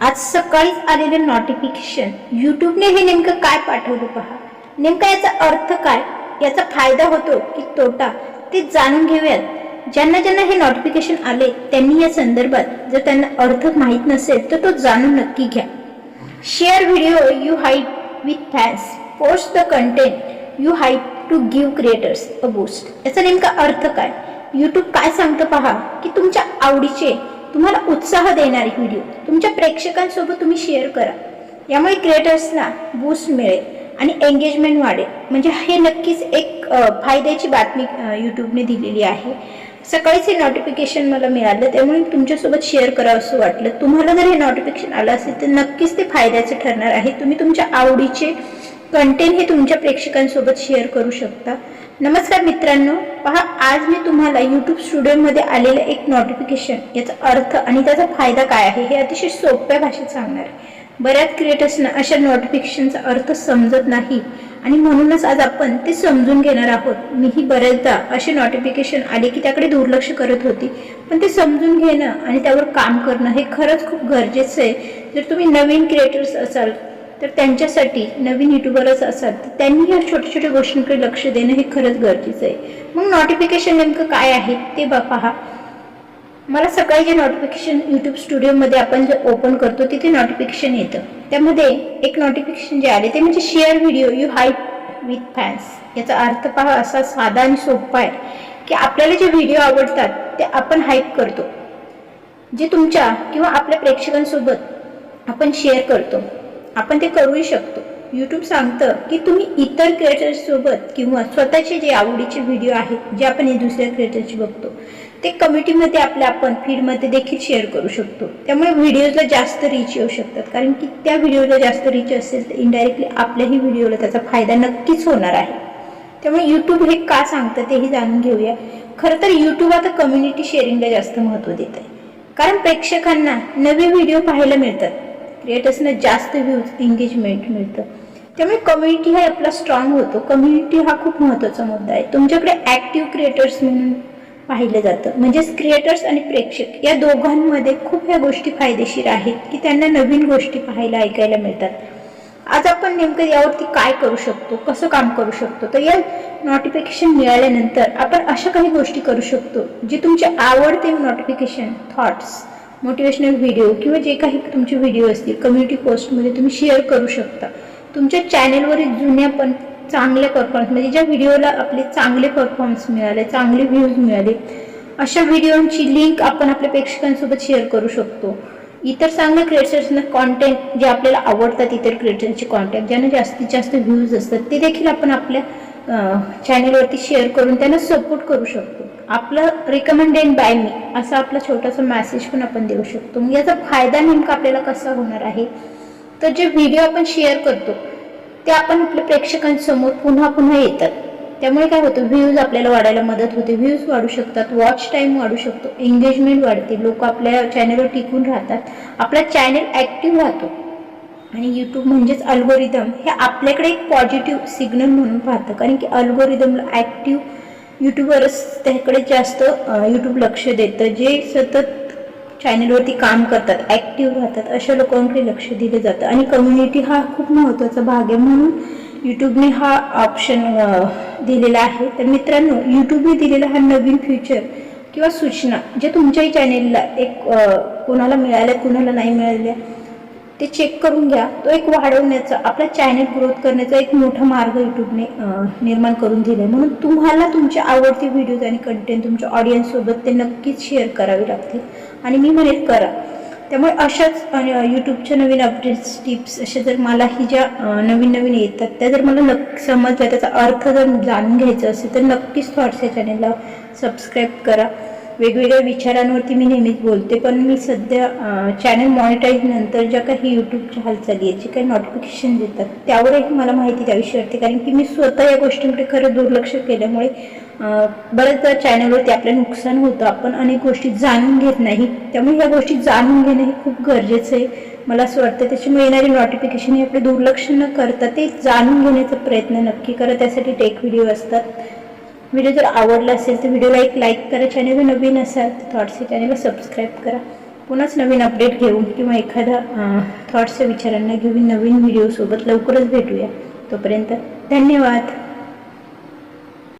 आज सकाळीच आलेले नोटिफिकेशन यूट्यूबने हे नेमकं काय पाठवलं पहा. नेमका याचा अर्थ काय, याचा फायदा होतो की तोटा ते जाणून घेऊयात. ज्यांना ज्यांना हे नोटिफिकेशन आले त्यांनी या संदर्भात जर त्यांना अर्थ माहीत नसेल तर तो जाणून नक्की घ्या. Share video you hype with fans, post the content you hype to give creators a boost. याचा नेमका अर्थ काय, यूट्यूब काय सांगतं पहा की तुमच्या आवडीचे तुम्हाला उत्साह देणारे व्हिडिओ तुमच्या प्रेक्षकांसोबत तुम्ही शेअर करा. यामुळे क्रिएटर्सना बूस्ट मिळेल आणि एंगेजमेंट वाढेल. म्हणजे हे नक्कीच एक फायद्याची बातमी यूट्यूबने दिलेली आहे. सकाळीच हे नोटिफिकेशन मला मिळालं त्यामुळे तुमच्यासोबत शेअर करावं असं वाटलं. तुम्हाला जर हे नोटिफिकेशन आलं असेल तर नक्कीच ते फायद्याचे ठरणार आहे. तुम्ही तुमच्या आवडीचे कंटेंट हे तुमच्या प्रेक्षकांसोबत शेअर करू शकता. नमस्कार मित्रांनो, पहा आज मी तुम्हाला यूट्यूब स्टुडिओमध्ये आलेलं एक नोटिफिकेशन याचा अर्थ आणि त्याचा फायदा काय आहे हे अतिशय सोप्या भाषेत सांगणार आहे. बऱ्याच क्रिएटर्सना अशा नोटिफिकेशनचा अर्थ समजत नाही आणि म्हणूनच आज आपण ते समजून घेणार आहोत. मीही बऱ्याचदा असे नोटिफिकेशन आले की त्याकडे दुर्लक्ष करत होती, पण ते समजून घेणं आणि त्यावर काम करणं हे खरंच खूप गरजेचं आहे. जर तुम्ही नवीन क्रिएटर्स असाल तर त्यांच्यासाठी, नवीन यूट्यूबरच असाल तर त्यांनी या छोट्या छोट्या गोष्टींकडे लक्ष देणं हे खरंच गरजेचं आहे. मग नोटिफिकेशन नेमकं काय आहे ते पहा. मला सकाळी जे नोटिफिकेशन यूट्यूब स्टुडिओमध्ये आपण जे ओपन करतो तिथे नोटिफिकेशन येतं. त्यामध्ये एक नोटिफिकेशन जे आले ते म्हणजे share video you hype with fans. याचा अर्थ पहा असा साधा आणि सोपा आहे की आपल्याला जे व्हिडिओ आवडतात ते आपण हाईप करतो, जे तुमच्या किंवा आपल्या प्रेक्षकांसोबत आपण शेअर करतो. आपण ते करूही शकतो. यूट्यूब सांगतं की तुम्ही इतर क्रिएटर्ससोबत किंवा स्वतःचे जे आवडीचे व्हिडिओ आहेत जे आपण दुसऱ्या क्रिएटर्सचे बघतो ते कम्युनिटीमध्ये आपण फीडमध्ये देखील शेअर करू शकतो. त्यामुळे व्हिडिओजला जास्त रीच येऊ शकतात, कारण की त्या व्हिडिओला जास्त रीच असेल तर इनडायरेक्टली आपल्याही व्हिडिओला त्याचा फायदा नक्कीच होणार आहे. त्यामुळे यूट्यूब हे का सांगतं तेही जाणून घेऊया. खरं तर यूट्यूब आता कम्युनिटी शेअरिंगला जास्त महत्त्व देत आहे, कारण प्रेक्षकांना नवे व्हिडिओ पाहायला मिळतात, क्रिएटर्सना जास्त व्ह्यूज, एंगेजमेंट मिळतं. त्यामुळे कम्युनिटी हा आपला स्ट्रॉंग होतो. कम्युनिटी हा खूप महत्त्वाचा मुद्दा आहे. तुमच्याकडे ॲक्टिव्ह क्रिएटर्स म्हणून पाहिलं जातं, म्हणजेच क्रिएटर्स आणि प्रेक्षक या दोघांमध्ये खूप ह्या गोष्टी फायदेशीर आहेत की त्यांना नवीन गोष्टी पाहायला, ऐकायला मिळतात. आज आपण नेमकं यावरती काय करू शकतो, कसं काम करू शकतो, तर या नोटिफिकेशन मिळाल्यानंतर आपण अशा काही गोष्टी करू शकतो जे तुमचे आवडते नोटिफिकेशन, थॉट्स, मोटिवेशनल व्हिडिओ किंवा जे काही तुमचे व्हिडिओ असतील कम्युनिटी पोस्टमध्ये तुम्ही शेअर करू शकता. तुमच्या चॅनेलवरील जुन्या पण चांगले परफॉर्मन्स, म्हणजे ज्या व्हिडिओला आपले चांगले परफॉर्मन्स मिळाले, चांगले व्ह्यूज मिळाले, अशा व्हिडिओची लिंक आपण आपल्या प्रेक्षकांसोबत शेअर करू शकतो. इतर चांगल्या क्रिएटर्सना कॉन्टेंट जे आपल्याला आवडतात, इतर क्रिएटर्सचे कॉन्टेंट ज्यांना जास्तीत जास्त व्ह्यूज असतात ते देखील आपण आपल्या चॅनेलवरती शेअर करून त्यांना सपोर्ट करू शकतो. आपलं रिकमेंडेड बाय मी असा आपला छोटासा मेसेज पण आपण देऊ शकतो. मग याचा फायदा नेमका आपल्याला कसा होणार आहे, तर जे व्हिडिओ आपण शेअर करतो ते आपण आपल्या प्रेक्षकांसमोर पुन्हा पुन्हा येतात. त्यामुळे काय होतं, व्ह्यूज आपल्याला वाढायला मदत होते. व्ह्यूज वाढू शकतात, वॉच टाईम वाढू शकतो, एंगेजमेंट वाढते, लोक आपल्या चॅनलवर टिकून राहतात, आपला चॅनल ॲक्टिव्ह राहतो. आणि यूट्यूब म्हणजेच अल्गोरिदम हे आपल्याकडे एक पॉझिटिव्ह सिग्नल म्हणून पाहतं, कारण की अल्गोरिदमला ॲक्टिव्ह यूट्यूबरच त्याकडे जास्त यूट्यूब लक्ष देतं. जे सतत चॅनलवरती काम करतात, ॲक्टिव्ह राहतात, अशा लोकांकडे लक्ष दिलं जातं. आणि कम्युनिटी हा खूप महत्त्वाचा भाग आहे, म्हणून यूट्यूबने हा ऑप्शन दिलेला आहे. तर मित्रांनो, यूट्यूबने दिलेला हा नवीन फीचर किंवा सूचना जे तुमच्याही चॅनेलला एक कोणाला मिळाल्या कुणाला नाही मिळाल्या ते चेक करून घ्या. तो एक वाढवण्याचा, आपला चॅनल ग्रोथ करण्याचा एक मोठा मार्ग यूट्यूबने निर्माण करून दिला आहे. म्हणून तुम्हाला तुमचे आवडते व्हिडिओज आणि कंटेंट तुमच्या ऑडियन्ससोबत ते नक्कीच शेअर करावे लागतील आणि मी म्हणेन करा. त्यामुळे अशाच यूट्यूबच्या नवीन अपडेट्स, टिप्स अशा जर मला ही ज्या नवीन नवीन येतात त्या जर मला समजल्या, त्याचा अर्थ जर जाणून घ्यायचा असेल तर नक्कीच थॉट्स या चॅनलला सबस्क्राईब करा. वेगवेगळ्या विचारांवरती मी नेहमीच बोलते, पण मी सध्या चॅनल मॉनिटाईज नंतर ज्या काही यूट्यूबच्या हालचाली आहेत, जे काही नोटिफिकेशन देतात त्यावरही मला माहिती द्यावीशी वाटते, कारण की मी स्वतः या गोष्टींकडे खरं दुर्लक्ष केल्यामुळे बऱ्याचदा चॅनलवरती आपलं नुकसान होतं. आपण अनेक गोष्टी जाणून घेत नाही, त्यामुळे ह्या गोष्टी जाणून घेणं हे खूप गरजेचं आहे मला असं वाटतं. त्याच्यामुळे येणारे नोटिफिकेशन हे आपले दुर्लक्ष न करता ते जाणून घेण्याचा प्रयत्न नक्की करा. त्यासाठी टेक व्हिडिओ असतात. व्हिडिओ जर आवडला असेल तर व्हिडिओला एक लाईक करा. चॅनलवर नवीन असाल तर थॉट्स या चॅनलला सबस्क्राईब करा. पुन्हाच नवीन अपडेट घेऊन किंवा एखादा थॉट्सच्या विचारांना घेऊन नवीन व्हिडिओसोबत लवकरच भेटूया. तोपर्यंत धन्यवाद.